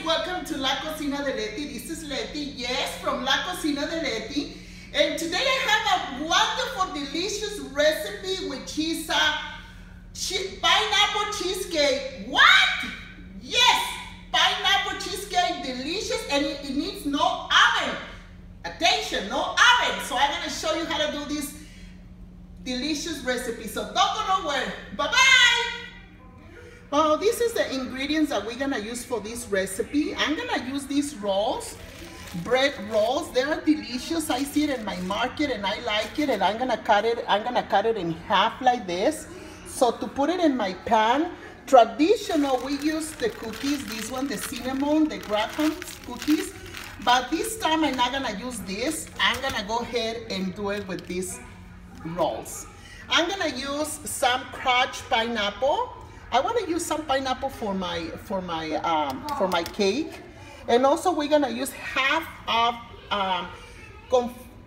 welcome to La Cocina De Lety. This is Lety, yes, from La Cocina De Lety. And today I have a wonderful, delicious recipe which is pineapple cheesecake. What? Yes, pineapple cheesecake, delicious, and it needs no oven. Attention, no oven. So I'm gonna show you how to do this delicious recipe. So don't go nowhere. Bye-bye. Well, this is the ingredients that we're gonna use for this recipe. I'm gonna use these rolls, bread rolls. They are delicious. I see it in my market and I like it, and I'm gonna cut it in half like this. So to put it in my pan, traditional, we use the cookies, this one, the cinnamon, the graham cookies. But this time I'm not gonna use this. I'm gonna go ahead and do it with these rolls. I'm gonna use some crushed pineapple. I want to use some pineapple for my cake, and also we're gonna use half of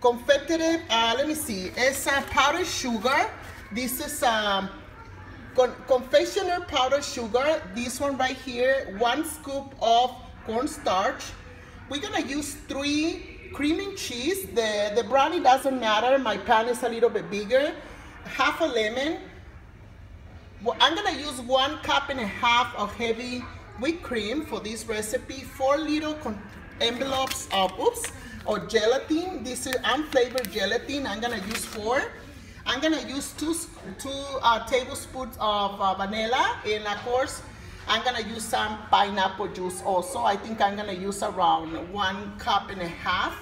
confected. Let me see. It's powdered sugar. This is confectioner powdered sugar. This one right here. 1 scoop of cornstarch. We're gonna use 3 cream cheese. The brownie doesn't matter. My pan is a little bit bigger. Half a lemon. Well, I'm gonna use 1.5 cups of heavy whipped cream for this recipe. 4 little envelopes of gelatin. This is unflavored gelatin. I'm gonna use 4. I'm gonna use 2 tablespoons of vanilla, and of course, I'm gonna use some pineapple juice also. I think I'm gonna use around 1.5 cups.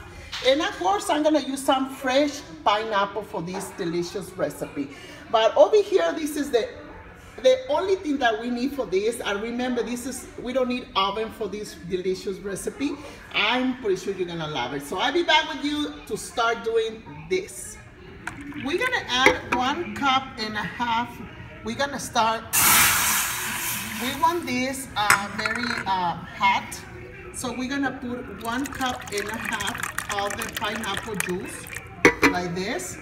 And of course, I'm gonna use some fresh pineapple for this delicious recipe. But over here, this is the only thing that we need for this. And remember, we don't need oven for this delicious recipe. I'm pretty sure you're gonna love it. So I'll be back with you to start doing this. We're gonna add 1.5 cups. We're gonna start. We want this very hot. So we're gonna put 1.5 cups of the pineapple juice, like this.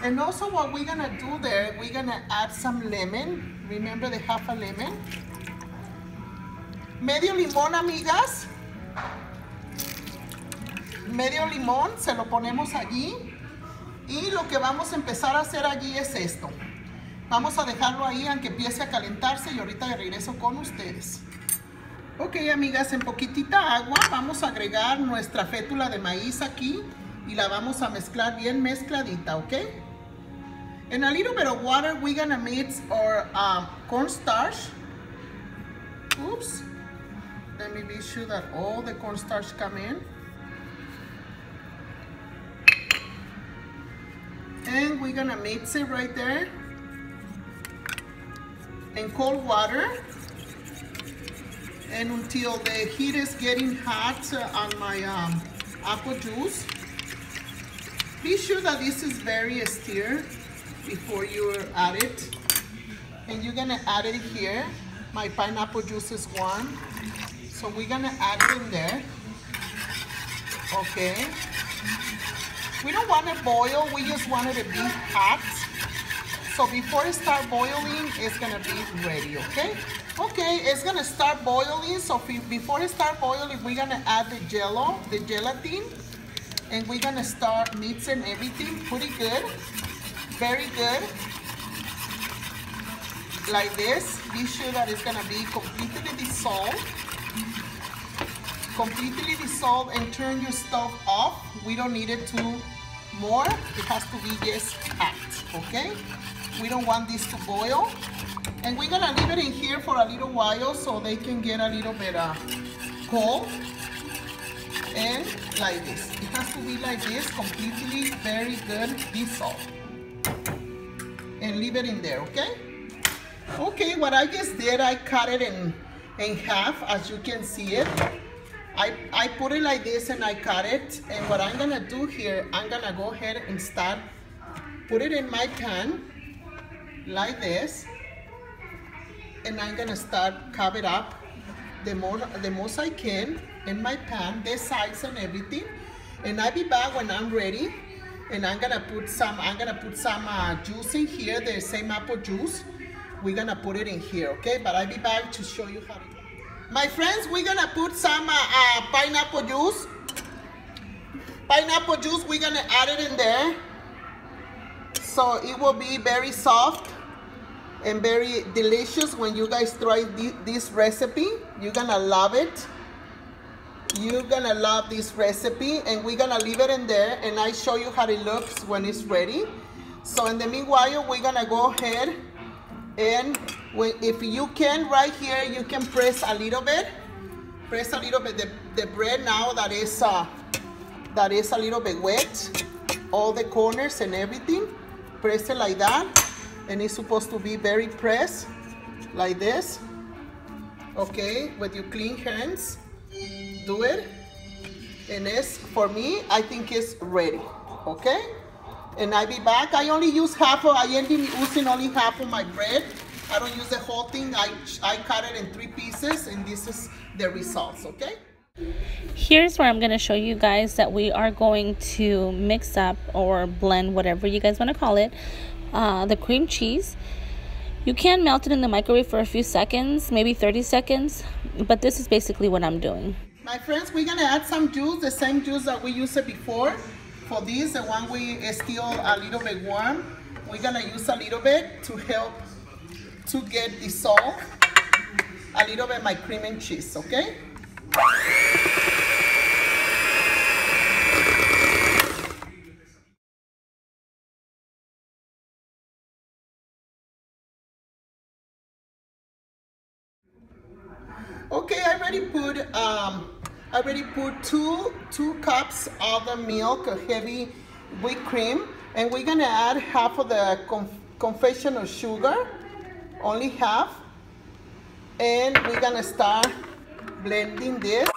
And also what we're gonna do there, we're gonna add some lemon. Remember the half a lemon. Medio limón, amigas. Medio limón, se lo ponemos allí. Y lo que vamos a empezar a hacer allí es esto. Vamos a dejarlo ahí aunque empiece a calentarse y ahorita regreso con ustedes. Ok, amigas, en poquitita agua vamos a agregar nuestra fécula de maíz aquí y la vamos a mezclar bien mezcladita, ¿ok? In a little bit of water, we're gonna mix our cornstarch. Oops. Let me be sure that all the cornstarch come in. And we're gonna mix it right there in cold water. And until the heat is getting hot on my apple juice. Be sure that this is very stirred before you add it. And you're gonna add it here. My pineapple juice is warm, so we're gonna add it in there. Okay. We don't want it boil, we just want it to be hot. So before it starts boiling, it's gonna be ready, okay? Okay, it's gonna start boiling, so before it starts boiling, we're gonna add the jello, the gelatin, and we're gonna start mixing everything pretty good. Very good, like this. Be sure that it's gonna be completely dissolved. Completely dissolved, and turn your stove off. We don't need it to more. It has to be just hot, okay? We don't want this to boil. And we're gonna leave it in here for a little while so they can get a little bit cold. And like this. It has to be like this, completely very good dissolved. And leave it in there, okay? Okay, what I just did, I cut it in half, as you can see it. I put it like this and I cut it. And what I'm gonna do here, I'm gonna go ahead and start, put it in my pan, like this. And I'm gonna start cover it up the most I can in my pan, the sides and everything. And I'll be back when I'm ready. And I'm gonna put some juice in here, the same apple juice. We're gonna put it in here, okay? But I'll be back to show you how to do it. My friends, we're gonna put some pineapple juice. Pineapple juice, we're gonna add it in there. So it will be very soft and very delicious when you guys try this recipe. You're gonna love it. You're gonna love this recipe, and we're gonna leave it in there, and I show you how it looks when it's ready. So in the meanwhile, we're gonna go ahead and if you can, right here, you can press a little bit. Press a little bit the bread now that is a little bit wet. All the corners and everything. Press it like that. And it's supposed to be very pressed, like this. Okay, with your clean hands. Do it. And it's, for me, I think it's ready. Okay? And I'll be back. I only use half of, I ended up using only half of my bread. I don't use the whole thing. I cut it in 3 pieces, and this is the results, okay? Here's where I'm going to show you guys that we are going to mix up or blend, whatever you guys want to call it, the cream cheese. You can melt it in the microwave for a few seconds, maybe 30 seconds, but this is basically what I'm doing. My friends, we're going to add some juice, the same juice that we used before. For this, the one we still a little bit warm, we're going to use a little bit to help to get dissolved a little bit my cream and cheese, okay? Okay, I already put two cups of the milk, heavy whipped cream, and we're gonna add half of the confection of sugar, only half, and we're gonna start blending this.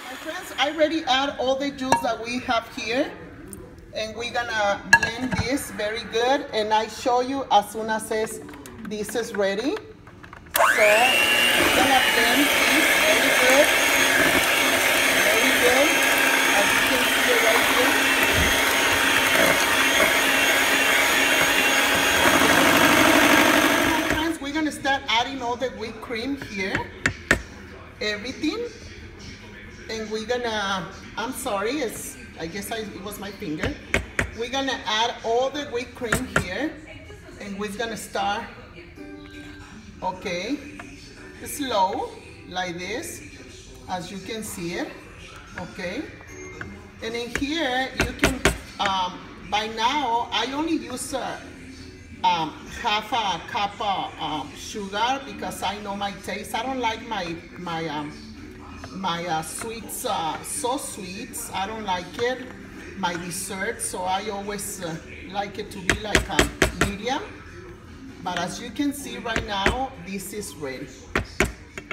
My friends, I already add all the juice that we have here, and we're gonna blend this very good, and I show you as soon as this is ready. So we're gonna blend this very good, as you can see it right here. My friends, we're gonna start adding all the whipped cream here, everything. And we're gonna, I'm sorry, I guess it was my finger. We're gonna add all the whipped cream here, and we're gonna start, okay, slow, like this, as you can see it, okay. And in here, you can, by now, I only use half a cup of sugar because I know my taste. I don't like my sweets, so sweets, I don't like it, my dessert, so I always like it to be like a medium. But as you can see right now, this is ready.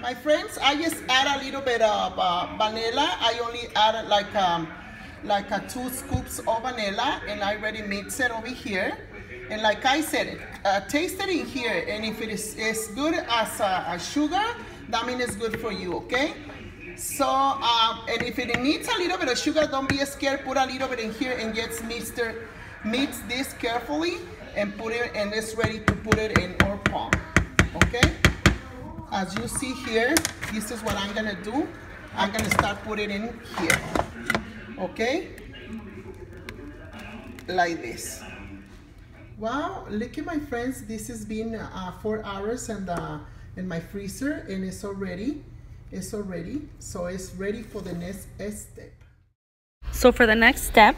My friends, I just add a little bit of vanilla. I only add like 2 scoops of vanilla, and I already mix it over here. And like I said, taste it in here, and if it is as good as sugar, that means it's good for you, okay? So, and if it needs a little bit of sugar, don't be scared. Put a little bit in here and just mix this carefully and put it, and it's ready to put it in our pan. Okay? As you see here, this is what I'm gonna do. I'm gonna start putting it in here. Okay? Like this. Wow, look at my friends. This has been 4 hours in my freezer, and it's already. So it's ready for the next step. So for the next step,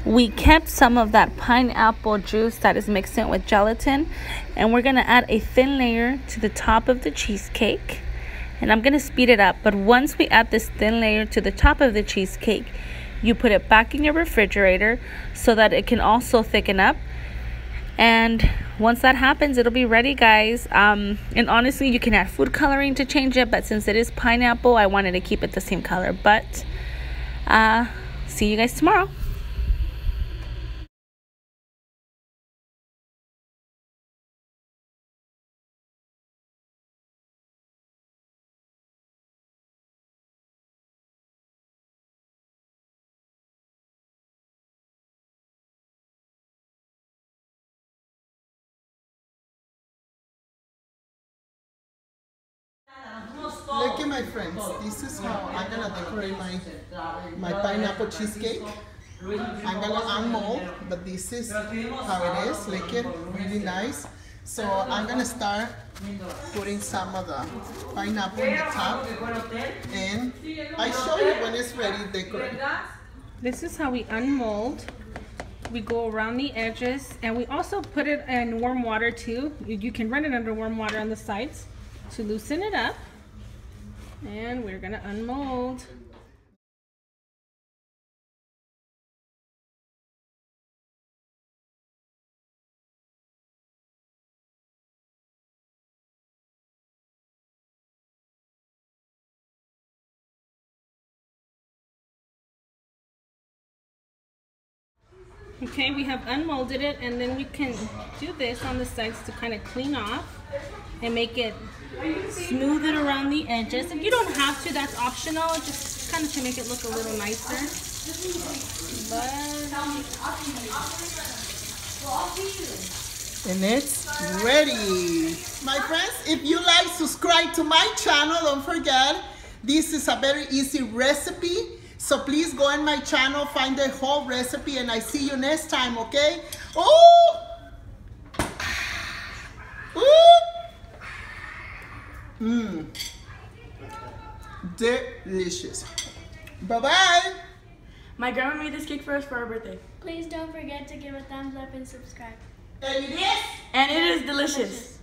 we kept some of that pineapple juice that is mixed in with gelatin, and we're gonna add a thin layer to the top of the cheesecake. And I'm gonna speed it up, but once we add this thin layer to the top of the cheesecake, you put it back in your refrigerator so that it can also thicken up. And once that happens, it'll be ready, guys. And honestly, you can add food coloring to change it, but since it is pineapple, I wanted to keep it the same color. But see you guys tomorrow. Okay, my friends, this is how I'm gonna decorate my pineapple cheesecake. I'm gonna unmold, but this is how it is. Look it, really nice. So I'm gonna start putting some of the pineapple in the top, and I show you when it's ready to decorate. This is how we unmold. We go around the edges, and we also put it in warm water too. You can run it under warm water on the sides to loosen it up. And we're gonna unmold. Okay, we have unmolded it, and then we can do this on the sides to kind of clean off and make it smooth it around the edges. And you don't have to, that's optional, just kind of to make it look a little nicer. And it's ready. My friends, if you like, subscribe to my channel. Don't forget, this is a very easy recipe. So please go in my channel, find the whole recipe, and I see you next time, okay? Oh! Mmm. Delicious. Bye-bye. My grandma made this cake for us for our birthday. Please don't forget to give a thumbs up and subscribe. And it is? And it is delicious.